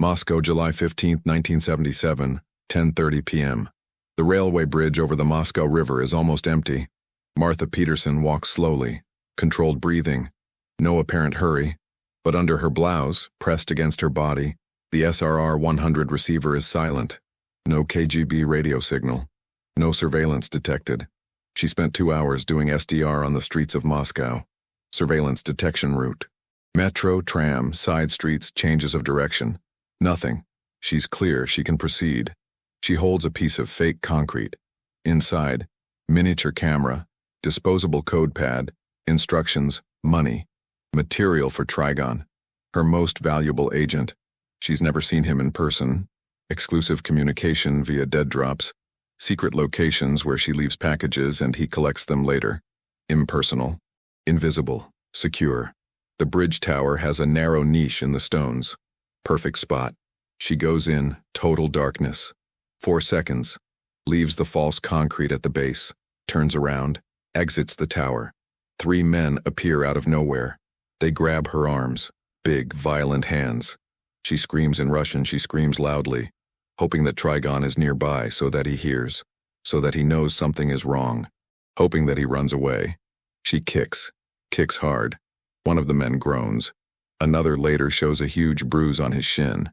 Moscow, July 15, 1977, 10:30 p.m. The railway bridge over the Moscow River is almost empty. Martha Peterson walks slowly, controlled breathing, no apparent hurry, but under her blouse, pressed against her body, the SRR-100 receiver is silent. No KGB radio signal. No surveillance detected. She spent 2 hours doing SDR on the streets of Moscow. Surveillance detection route. Metro, tram, side streets, changes of direction. Nothing. She's clear, she can proceed. She holds a piece of fake concrete. Inside, miniature camera, disposable code pad, instructions, money. Material for Trigon. Her most valuable agent. She's never seen him in person. Exclusive communication via dead drops. Secret locations where she leaves packages and he collects them later. Impersonal. Invisible. Secure. The bridge tower has a narrow niche in the stones. Perfect spot. She goes in, total darkness. 4 seconds. Leaves the false concrete at the base. Turns around. Exits the tower. 3 men appear out of nowhere. They grab her arms. Big, violent hands. She screams in Russian, she screams loudly, hoping that Trigon is nearby so that he hears, so that he knows something is wrong, hoping that he runs away. She kicks hard. One of the men groans. Another later shows a huge bruise on his shin.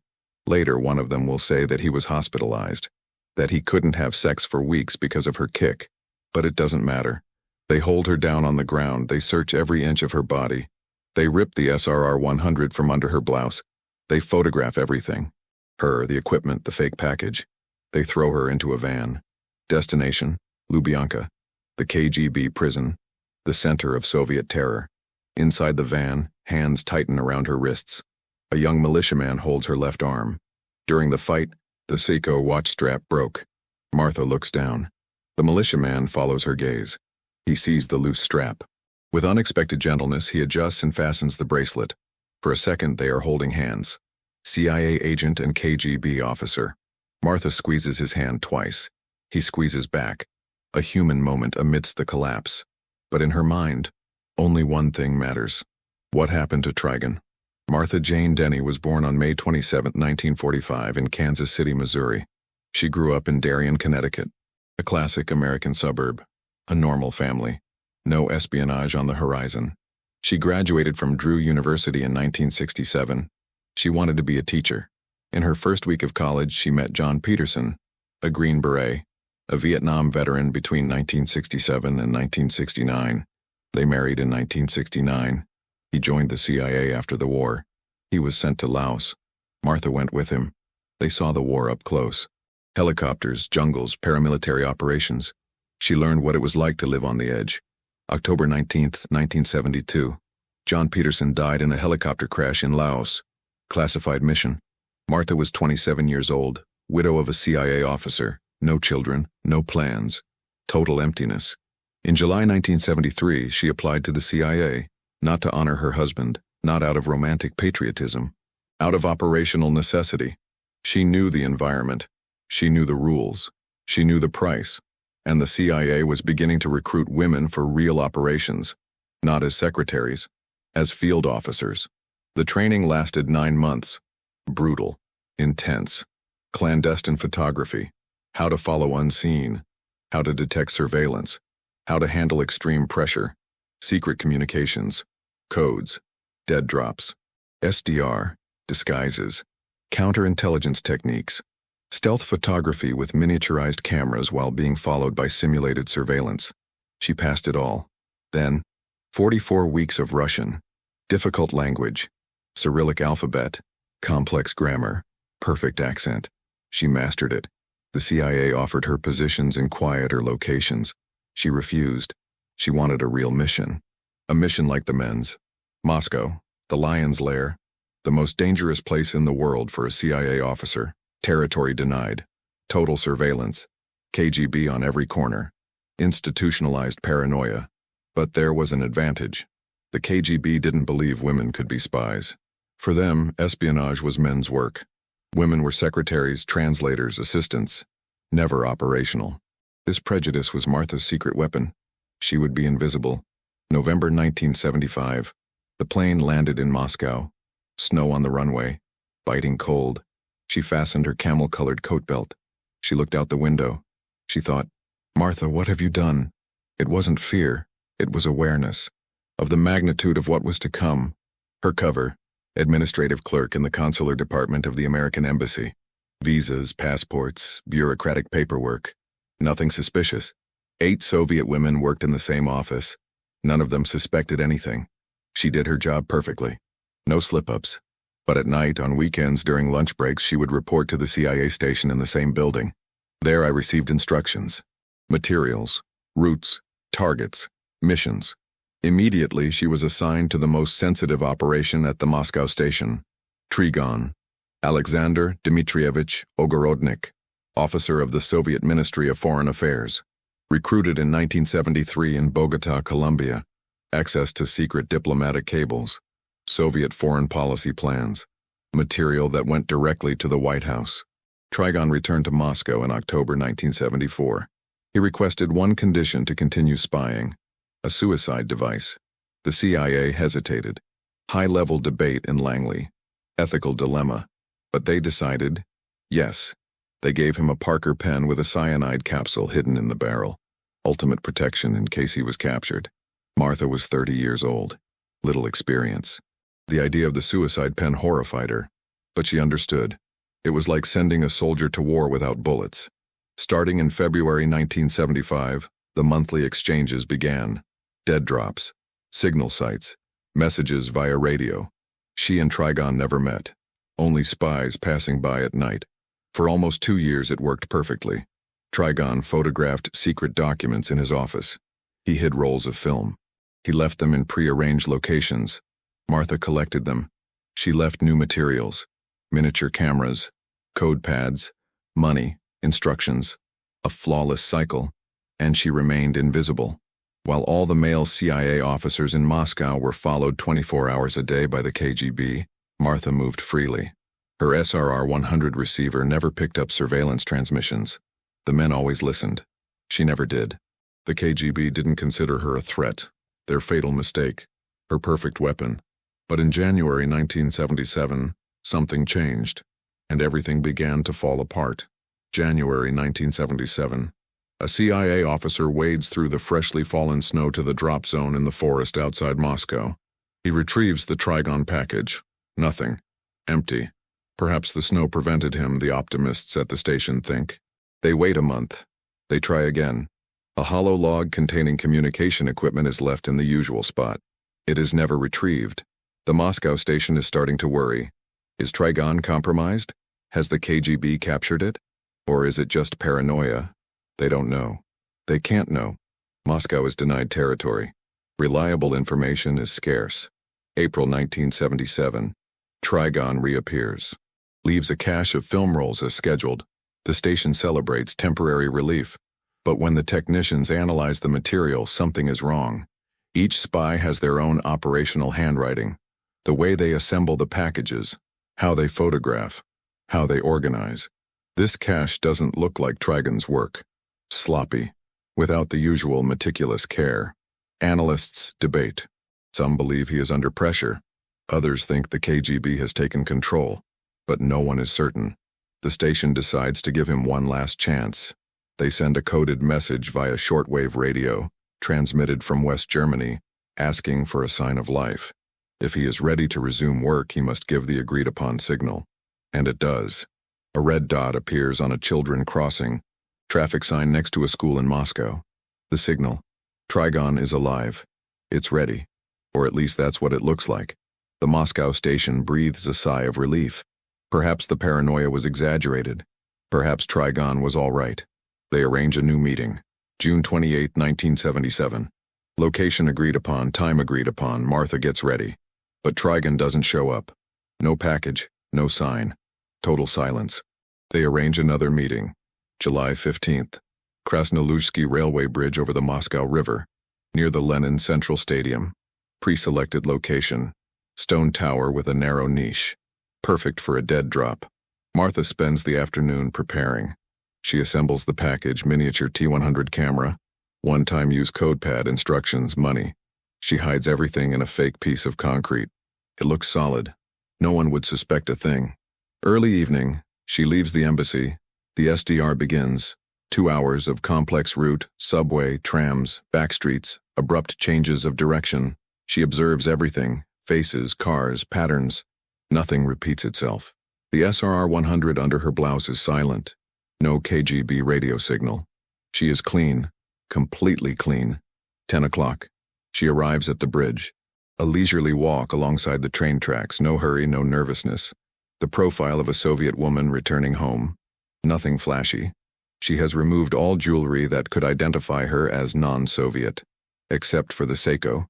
Later, one of them will say that he was hospitalized, that he couldn't have sex for weeks because of her kick. But it doesn't matter. They hold her down on the ground, they search every inch of her body. They rip the SRR-100 from under her blouse. They photograph everything. Her, the equipment, the fake package. They throw her into a van. Destination, Lubyanka, the KGB prison, the center of Soviet terror. Inside the van, hands tighten around her wrists. A young militiaman holds her left arm. During the fight, the Seiko watch strap broke. Martha looks down. The militiaman follows her gaze. He sees the loose strap. With unexpected gentleness, he adjusts and fastens the bracelet. For a second, they are holding hands. CIA agent and KGB officer. Martha squeezes his hand twice. He squeezes back. A human moment amidst the collapse. But in her mind, only one thing matters. What happened to Trigon? Martha Jane Denny was born on May 27, 1945 in Kansas City, Missouri. She grew up in Darien, Connecticut. A classic American suburb. A normal family. No espionage on the horizon. She graduated from Drew University in 1967. She wanted to be a teacher. In her first week of college, she met John Peterson, a Green Beret, a Vietnam veteran between 1967 and 1969. They married in 1969. He joined the CIA after the war. He was sent to Laos. Martha went with him. They saw the war up close. Helicopters, jungles, paramilitary operations. She learned what it was like to live on the edge. October 19, 1972. John Peterson died in a helicopter crash in Laos. Classified mission. Martha was 27 years old, widow of a CIA officer, no children, no plans. Total emptiness. In July 1973, she applied to the CIA, not to honor her husband, not out of romantic patriotism, out of operational necessity. She knew the environment. She knew the rules. She knew the price. And the CIA was beginning to recruit women for real operations, not as secretaries, as field officers. The training lasted 9 months. Brutal, intense, clandestine photography, how to follow unseen, how to detect surveillance, how to handle extreme pressure, secret communications, codes, dead drops, SDR, disguises, counterintelligence techniques, stealth photography with miniaturized cameras while being followed by simulated surveillance. She passed it all. Then, 44 weeks of Russian, difficult language, Cyrillic alphabet, complex grammar, perfect accent. She mastered it. The CIA offered her positions in quieter locations. She refused. She wanted a real mission. A mission like the men's. Moscow, the lion's lair, the most dangerous place in the world for a CIA officer. Territory denied. Total surveillance. KGB on every corner. Institutionalized paranoia. But there was an advantage. The KGB didn't believe women could be spies. For them, espionage was men's work. Women were secretaries, translators, assistants. Never operational. This prejudice was Martha's secret weapon. She would be invisible. November 1975. The plane landed in Moscow. Snow on the runway. Biting cold. She fastened her camel-colored coat belt. She looked out the window. She thought, "Martha, what have you done?" It wasn't fear. It was awareness of the magnitude of what was to come. Her cover, administrative clerk in the consular department of the American Embassy. Visas, passports, bureaucratic paperwork. Nothing suspicious. 8 Soviet women worked in the same office. None of them suspected anything. She did her job perfectly. No slip-ups. But at night, on weekends, during lunch breaks, she would report to the CIA station in the same building. There I received instructions. Materials, routes, targets, missions. Immediately, she was assigned to the most sensitive operation at the Moscow station. Trigon, Alexander Dmitrievich Ogorodnik, officer of the Soviet Ministry of Foreign Affairs. Recruited in 1973 in Bogota, Colombia. Access to secret diplomatic cables. Soviet foreign policy plans. Material that went directly to the White House. Trigon returned to Moscow in October 1974. He requested one condition to continue spying: a suicide device. The CIA hesitated. High-level debate in Langley. Ethical dilemma. But they decided, yes. They gave him a Parker pen with a cyanide capsule hidden in the barrel. Ultimate protection in case he was captured. Martha was 30 years old. Little experience. The idea of the suicide pen horrified her, but she understood. It was like sending a soldier to war without bullets. Starting in February 1975, the monthly exchanges began. Dead drops, signal sites, messages via radio. She and Trigon never met. Only spies passing by at night. For almost 2 years it worked perfectly. Trigon photographed secret documents in his office. He hid rolls of film. He left them in pre-arranged locations. Martha collected them. She left new materials, miniature cameras, code pads, money, instructions, a flawless cycle, and she remained invisible. While all the male CIA officers in Moscow were followed 24 hours a day by the KGB, Martha moved freely. Her SRR-100 receiver never picked up surveillance transmissions. The men always listened. She never did. The KGB didn't consider her a threat, their fatal mistake, her perfect weapon. But in January 1977, something changed, and everything began to fall apart. January 1977. A CIA officer wades through the freshly fallen snow to the drop zone in the forest outside Moscow. He retrieves the Trigon package. Nothing. Empty. Perhaps the snow prevented him, the optimists at the station think. They wait a month. They try again. A hollow log containing communication equipment is left in the usual spot. It is never retrieved. The Moscow station is starting to worry. Is Trigon compromised? Has the KGB captured it? Or is it just paranoia? They don't know. They can't know. Moscow is denied territory. Reliable information is scarce. April 1977. Trigon reappears. Leaves a cache of film rolls as scheduled. The station celebrates temporary relief. But when the technicians analyze the material, something is wrong. Each spy has their own operational handwriting. The way they assemble the packages, how they photograph, how they organize. This cache doesn't look like Trigon's work. Sloppy, without the usual meticulous care. Analysts debate. Some believe he is under pressure. Others think the KGB has taken control. But no one is certain. The station decides to give him one last chance. They send a coded message via shortwave radio, transmitted from West Germany, asking for a sign of life. If he is ready to resume work, he must give the agreed-upon signal. And it does. A red dot appears on a children crossing, traffic sign next to a school in Moscow. The signal. Trigon is alive. It's ready. Or at least that's what it looks like. The Moscow station breathes a sigh of relief. Perhaps the paranoia was exaggerated. Perhaps Trigon was all right. They arrange a new meeting. June 28, 1977. Location agreed upon, time agreed upon, Martha gets ready. But Trigon doesn't show up. No package, no sign. Total silence. They arrange another meeting. July 15th. Krasnoluzhsky Railway Bridge over the Moscow River. Near the Lenin Central Stadium. Pre-selected location. Stone tower with a narrow niche. Perfect for a dead drop. Martha spends the afternoon preparing. She assembles the package, miniature T100 camera, one-time use code pad, instructions, money. She hides everything in a fake piece of concrete. It looks solid. No one would suspect a thing. Early evening, She leaves the embassy. The SDR begins. 2 hours of complex route, subway, trams, backstreets, abrupt changes of direction. She observes everything, faces, cars, patterns. Nothing repeats itself. The SRR-100 under her blouse is silent. No KGB radio signal. She is clean, completely clean. 10 o'clock. She arrives at the bridge. A leisurely walk alongside the train tracks, no hurry, no nervousness. The profile of a Soviet woman returning home. Nothing flashy. She has removed all jewelry that could identify her as non-Soviet, except for the Seiko,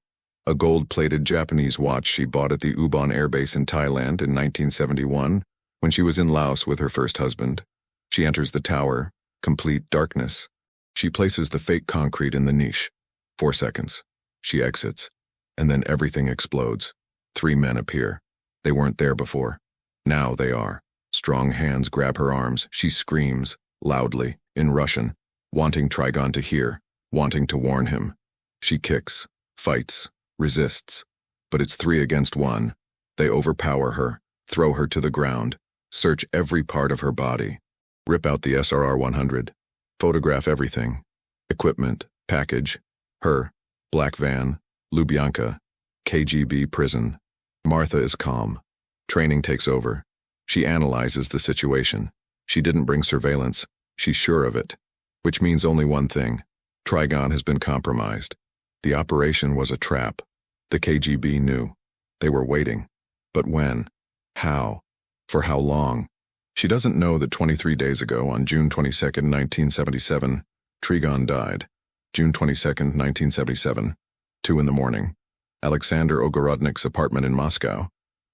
a gold-plated Japanese watch she bought at the Ubon Air Base in Thailand in 1971 when she was in Laos with her first husband. She enters the tower, complete darkness. She places the fake concrete in the niche. 4 seconds. She exits, and then everything explodes. 3 men appear. They weren't there before. Now they are. Strong hands grab her arms. She screams, loudly, in Russian, wanting Trigon to hear, wanting to warn him. She kicks, fights, resists. But it's 3 against 1. They overpower her, throw her to the ground, search every part of her body, rip out the SRR-100, photograph everything. Equipment, package, her, black van, Lubyanka, KGB prison. Martha is calm. Training takes over. She analyzes the situation. She didn't bring surveillance. She's sure of it. Which means only one thing. Trigon has been compromised. The operation was a trap. The KGB knew. They were waiting. But when? How? For how long? She doesn't know that 23 days ago, on June 22, 1977, Trigon died. June 22, 1977, 2 in the morning. Alexander Ogorodnik's apartment in Moscow.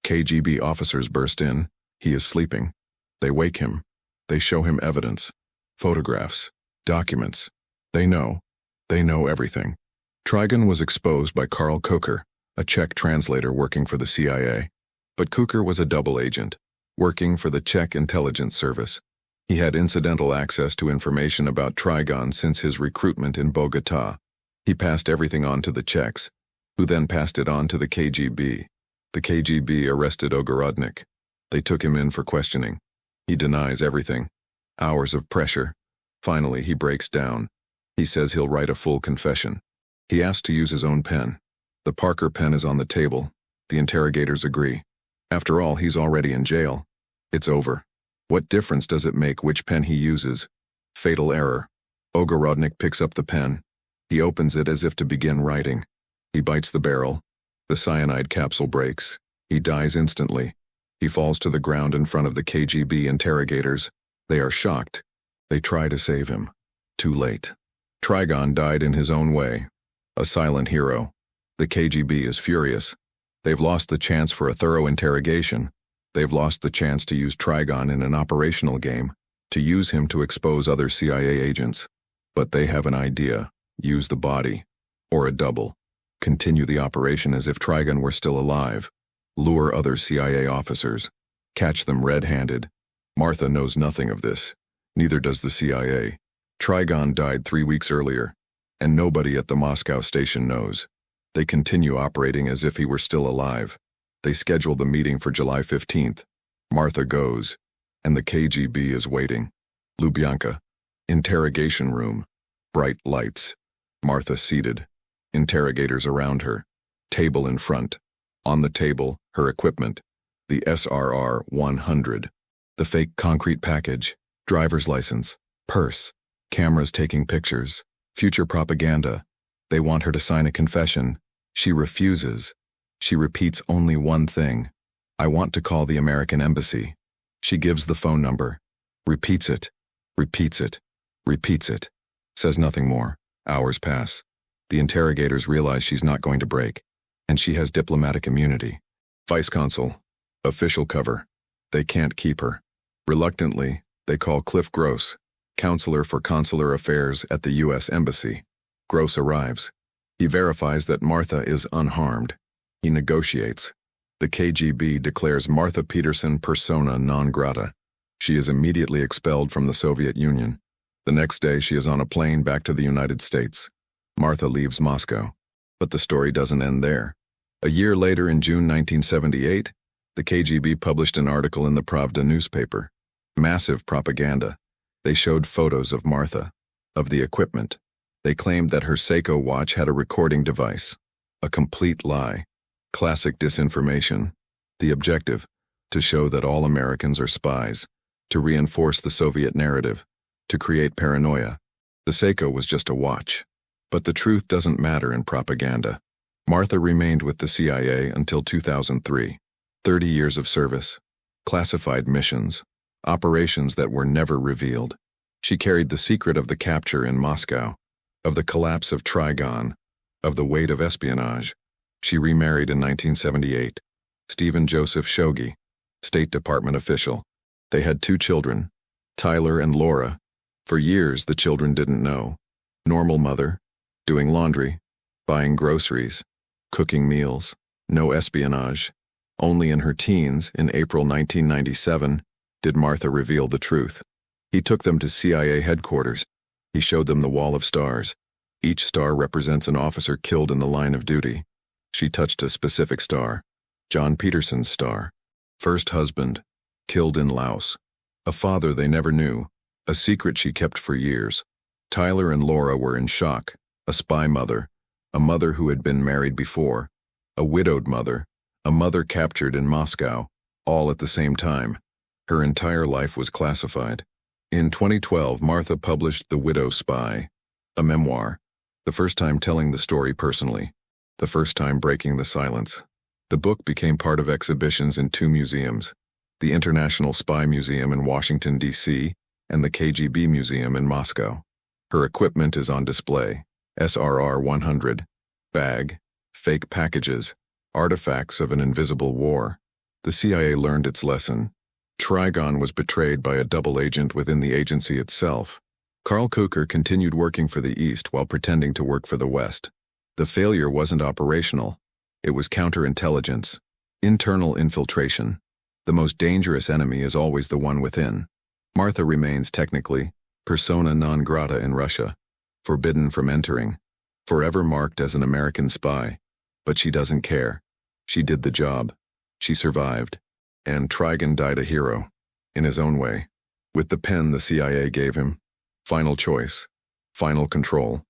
KGB officers burst in. He is sleeping. They wake him. They show him evidence. Photographs. Documents. They know. They know everything. Trigon was exposed by Karl Kocher, a Czech translator working for the CIA. But Kocher was a double agent, working for the Czech intelligence service. He had incidental access to information about Trigon since his recruitment in Bogota. He passed everything on to the Czechs, who then passed it on to the KGB. The KGB arrested Ogorodnik. They took him in for questioning. He denies everything. Hours of pressure. Finally, he breaks down. He says he'll write a full confession. He asks to use his own pen. The Parker pen is on the table. The interrogators agree. After all, he's already in jail. It's over. What difference does it make which pen he uses? Fatal error. Ogorodnik picks up the pen. He opens it as if to begin writing. He bites the barrel. The cyanide capsule breaks. He dies instantly. He falls to the ground in front of the KGB interrogators. They are shocked. They try to save him. Too late. Trigon died in his own way. A silent hero. The KGB is furious. They've lost the chance for a thorough interrogation. They've lost the chance to use Trigon in an operational game, to use him to expose other CIA agents. But they have an idea. Use the body. Or a double. Continue the operation as if Trigon were still alive. Lure other CIA officers. Catch them red-handed. Martha knows nothing of this. Neither does the CIA. Trigon died 3 weeks earlier, and nobody at the Moscow station knows. They continue operating as if he were still alive. They schedule the meeting for July 15th. Martha goes, and the KGB is waiting. Lubyanka. Interrogation room. Bright lights. Martha seated. Interrogators around her. Table in front. On the table, her equipment. The SRR-100. The fake concrete package. Driver's license. Purse. Cameras taking pictures. Future propaganda. They want her to sign a confession. She refuses. She repeats only one thing. I want to call the American embassy. She gives the phone number. Repeats it. Repeats it. Repeats it. Says nothing more. Hours pass. The interrogators realize she's not going to break, and she has diplomatic immunity. Vice consul. Official cover. They can't keep her. Reluctantly, they call Cliff Gross, counselor for consular affairs at the U.S. Embassy. Gross arrives. He verifies that Martha is unharmed. He negotiates. The KGB declares Martha Peterson persona non grata. She is immediately expelled from the Soviet Union. The next day, she is on a plane back to the United States. Martha leaves Moscow. But the story doesn't end there. A year later, in June 1978, the KGB published an article in the Pravda newspaper. Massive propaganda. They showed photos of Martha, of the equipment. They claimed that her Seiko watch had a recording device. A complete lie. Classic disinformation. The objective: to show that all Americans are spies, to reinforce the Soviet narrative, to create paranoia. The Seiko was just a watch. But the truth doesn't matter in propaganda. Martha remained with the CIA until 2003. 30 years of service. Classified missions. Operations that were never revealed. She carried the secret of the capture in Moscow, of the collapse of Trigon, of the weight of espionage. She remarried in 1978. Stephen Joseph Shogi, State Department official. They had 2 children, Tyler and Laura. For years, the children didn't know. Normal mother, doing laundry, buying groceries, cooking meals, no espionage. Only in her teens, in April 1997, did Martha reveal the truth. He took them to CIA headquarters. He showed them the wall of stars. Each star represents an officer killed in the line of duty. She touched a specific star, John Peterson's star. First husband, killed in Laos. A father they never knew, a secret she kept for years. Tyler and Laura were in shock. A spy mother, a mother who had been married before, a widowed mother, a mother captured in Moscow, all at the same time. Her entire life was classified. In 2012, Martha published The Widow Spy, a memoir, the first time telling the story personally, the first time breaking the silence. The book became part of exhibitions in 2 museums, the International Spy Museum in Washington, D.C., and the KGB Museum in Moscow. Her equipment is on display: SRR 100, bag, fake packages, artifacts of an invisible war. The CIA learned its lesson. Trigon was betrayed by a double agent within the agency itself. Karl Kuker continued working for the East while pretending to work for the West. The failure wasn't operational. It was counterintelligence, internal infiltration. The most dangerous enemy is always the one within. Martha remains technically persona non grata in Russia, forbidden from entering, forever marked as an American spy. But she doesn't care. She did the job. She survived. And Trigon died a hero, in his own way, with the pen the CIA gave him. Final choice. Final control.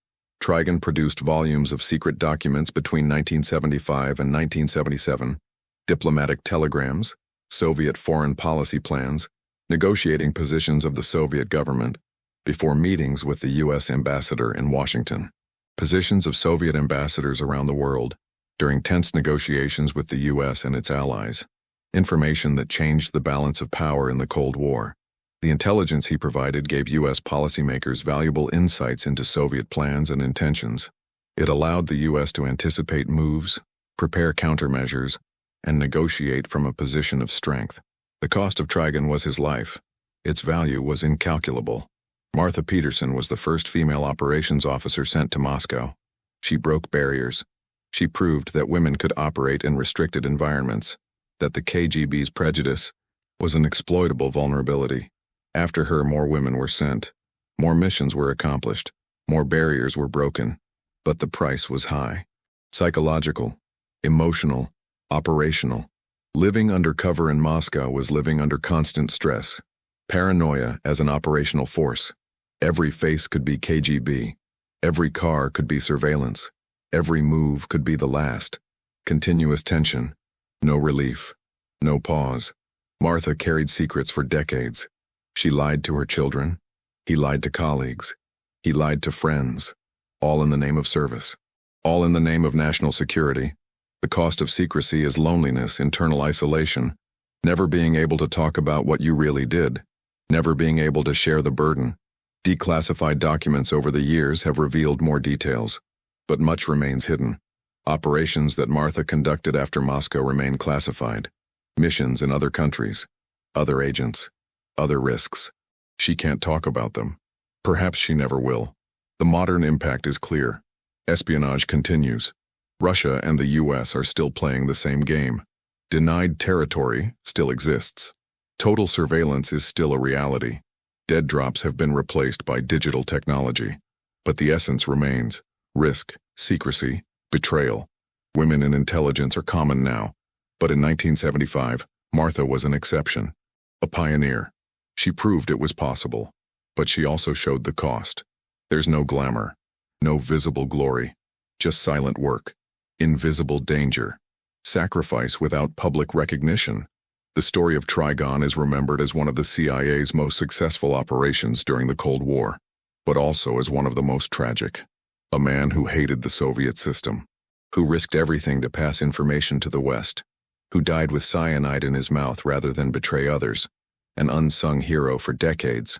Trigon produced volumes of secret documents between 1975 and 1977, diplomatic telegrams, Soviet foreign policy plans, negotiating positions of the Soviet government, before meetings with the U.S. ambassador in Washington. Positions of Soviet ambassadors around the world, during tense negotiations with the U.S. and its allies. Information that changed the balance of power in the Cold War. The intelligence he provided gave U.S. policymakers valuable insights into Soviet plans and intentions. It allowed the U.S. to anticipate moves, prepare countermeasures, and negotiate from a position of strength. The cost of Trigon was his life. Its value was incalculable. Martha Peterson was the first female operations officer sent to Moscow. She broke barriers. She proved that women could operate in restricted environments, that the KGB's prejudice was an exploitable vulnerability. After her, more women were sent. More missions were accomplished. More barriers were broken. But the price was high. Psychological, emotional, operational. Living under cover in Moscow was living under constant stress. Paranoia as an operational force. Every face could be KGB. Every car could be surveillance. Every move could be the last. Continuous tension. No relief. No pause. Martha carried secrets for decades. She lied to her children. He lied to colleagues. He lied to friends. All in the name of service. All in the name of national security. The cost of secrecy is loneliness, internal isolation, never being able to talk about what you really did, never being able to share the burden. Declassified documents over the years have revealed more details, but much remains hidden. Operations that Martha conducted after Moscow remain classified. Missions in other countries, other agents, other risks. She can't talk about them. Perhaps she never will. The modern impact is clear. Espionage continues. Russia and the U.S. are still playing the same game. Denied territory still exists. Total surveillance is still a reality. Dead drops have been replaced by digital technology. But the essence remains: risk, secrecy, betrayal. Women in intelligence are common now. But in 1975, Martha was an exception. A pioneer. She proved it was possible, but she also showed the cost. There's no glamour, no visible glory, just silent work, invisible danger, sacrifice without public recognition. The story of Trigon is remembered as one of the CIA's most successful operations during the Cold War, but also as one of the most tragic. A man who hated the Soviet system, who risked everything to pass information to the West, who died with cyanide in his mouth rather than betray others, an unsung hero for decades.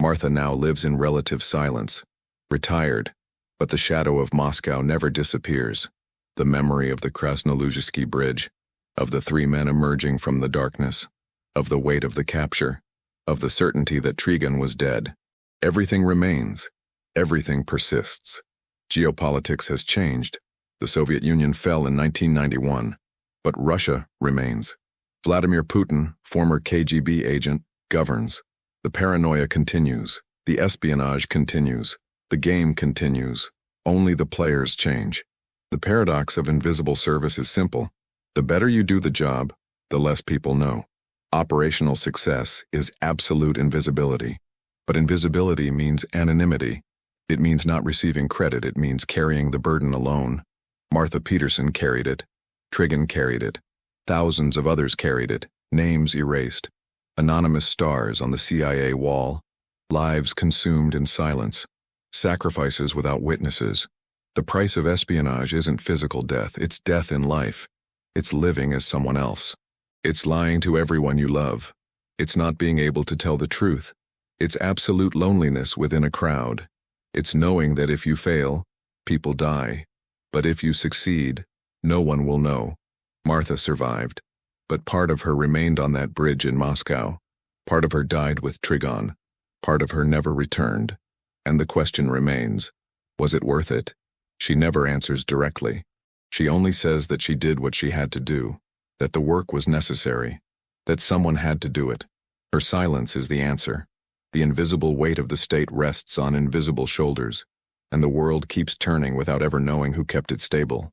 Martha now lives in relative silence, retired, but the shadow of Moscow never disappears. The memory of the Krasnoluzhsky Bridge, of the three men emerging from the darkness, of the weight of the capture, of the certainty that Trigon was dead. Everything remains. Everything persists. Geopolitics has changed. The Soviet Union fell in 1991, but Russia remains. Vladimir Putin, former KGB agent, governs. The paranoia continues. The espionage continues. The game continues. Only the players change. The paradox of invisible service is simple. The better you do the job, the less people know. Operational success is absolute invisibility. But invisibility means anonymity. It means not receiving credit. It means carrying the burden alone. Martha Peterson carried it. Trigon carried it. Thousands of others carried it. Names erased. Anonymous stars on the CIA wall. Lives consumed in silence. Sacrifices without witnesses. The price of espionage isn't physical death. It's death in life. It's living as someone else. It's lying to everyone you love. It's not being able to tell the truth. It's absolute loneliness within a crowd. It's knowing that if you fail, people die. But if you succeed, no one will know. Martha survived, but part of her remained on that bridge in Moscow. Part of her died with Trigon. Part of her never returned. And the question remains, was it worth it? She never answers directly. She only says that she did what she had to do, that the work was necessary, that someone had to do it. Her silence is the answer. The invisible weight of the state rests on invisible shoulders, and the world keeps turning without ever knowing who kept it stable.